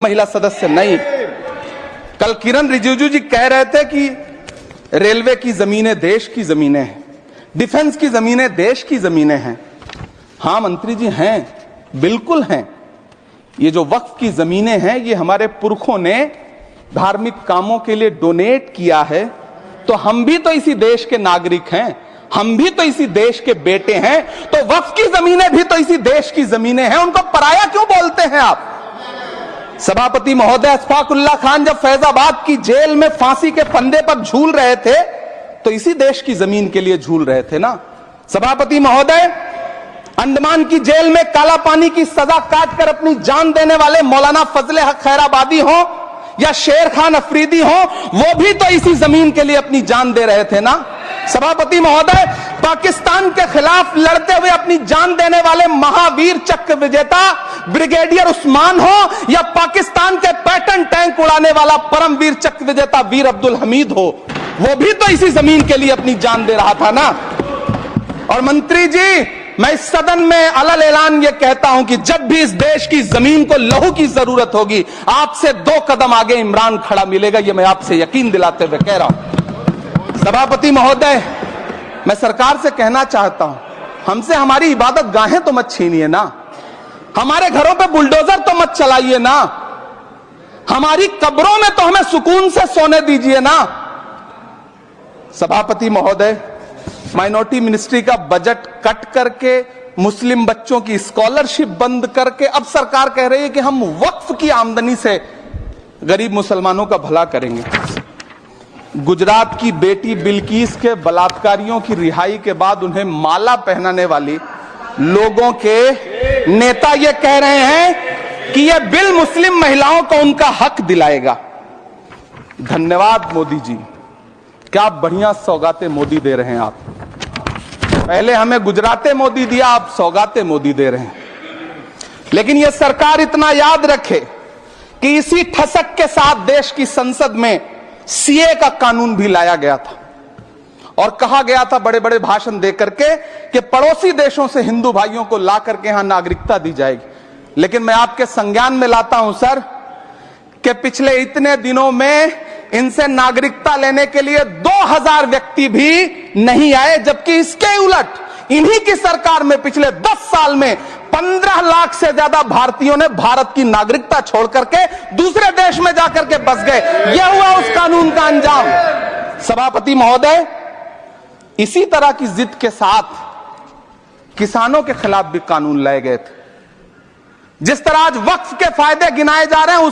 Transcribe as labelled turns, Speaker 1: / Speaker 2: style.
Speaker 1: महिला सदस्य नहीं। कल किरण रिजिजू जी कह रहे थे कि रेलवे की जमीनें देश की जमीनें हैं, डिफेंस की जमीनें देश की जमीनें हैं। हां मंत्री जी हैं, बिल्कुल हैं। ये जो वक्फ की जमीनें हैं ये हमारे पुरखों ने धार्मिक कामों के लिए डोनेट किया है, तो हम भी तो इसी देश के नागरिक हैं, हम भी तो इसी देश के बेटे हैं, तो वक्फ की जमीनें भी तो इसी देश की जमीनें हैं। उनको पराया क्यों बोलते हैं आप? सभापति महोदय अशफाकुल्लाह खान जब फैजाबाद की जेल में फांसी के फंदे पर झूल रहे थे तो इसी देश की जमीन के लिए झूल रहे थे ना। सभापति महोदय, अंडमान की जेल में काला पानी की सजा काटकर अपनी जान देने वाले मौलाना फजले हक खैराबादी हो या शेर खान अफरीदी हो, वो भी तो इसी जमीन के लिए अपनी जान दे रहे थे ना। सभापति महोदय, पाकिस्तान के खिलाफ लड़ते हुए अपनी जान देने वाले महावीर चक्र विजेता ब्रिगेडियर उस्मान हो या पाकिस्तान के पैटर्न टैंक उड़ाने वाला परमवीर चक्र विजेता वीर अब्दुल हमीद हो, वो भी तो इसी जमीन के लिए अपनी जान दे रहा था ना। और मंत्री जी, मैं इस सदन में अलग ऐलान ये कहता हूं कि जब भी इस देश की जमीन को लहू की जरूरत होगी, आपसे 2 कदम आगे इमरान खड़ा मिलेगा, ये मैं आपसे यकीन दिलाते हुए कह रहा हूं। सभापति महोदय, मैं सरकार से कहना चाहता हूं, हमसे हमारी इबादत गाहें तो मत छीनिए ना, हमारे घरों पे बुलडोजर तो मत चलाइए ना, हमारी कब्रों में तो हमें सुकून से सोने दीजिए ना। सभापति महोदय, माइनॉरिटी मिनिस्ट्री का बजट कट करके, मुस्लिम बच्चों की स्कॉलरशिप बंद करके अब सरकार कह रही है कि हम वक्फ की आमदनी से गरीब मुसलमानों का भला करेंगे। गुजरात की बेटी बिल्किस के बलात्कारियों की रिहाई के बाद उन्हें माला पहनाने वाली लोगों के नेता ये कह रहे हैं कि यह बिल मुस्लिम महिलाओं को उनका हक दिलाएगा। धन्यवाद मोदी जी, क्या बढ़िया सौगातें मोदी दे रहे हैं आप। पहले हमें गुजराते मोदी दिया, आप सौगातें मोदी दे रहे हैं। लेकिन यह सरकार इतना याद रखे कि इसी ठसक के साथ देश की संसद में सीए का कानून भी लाया गया था और कहा गया था बड़े बड़े भाषण देकर के कि पड़ोसी देशों से हिंदू भाइयों को ला करके यहां नागरिकता दी जाएगी। लेकिन मैं आपके संज्ञान में लाता हूं सर कि पिछले इतने दिनों में इनसे नागरिकता लेने के लिए 2000 व्यक्ति भी नहीं आए, जबकि इसके उलट इन्हीं की सरकार में पिछले 10 साल में 15 लाख से ज्यादा भारतीयों ने भारत की नागरिकता छोड़ करके दूसरे देश में जाकर के बस गए। यह हुआ उस कानून का अंजाम। सभापति महोदय, इसी तरह की जिद के साथ किसानों के खिलाफ भी कानून लाए गए थे। जिस तरह आज वक्फ के फायदे गिनाए जा रहे हैं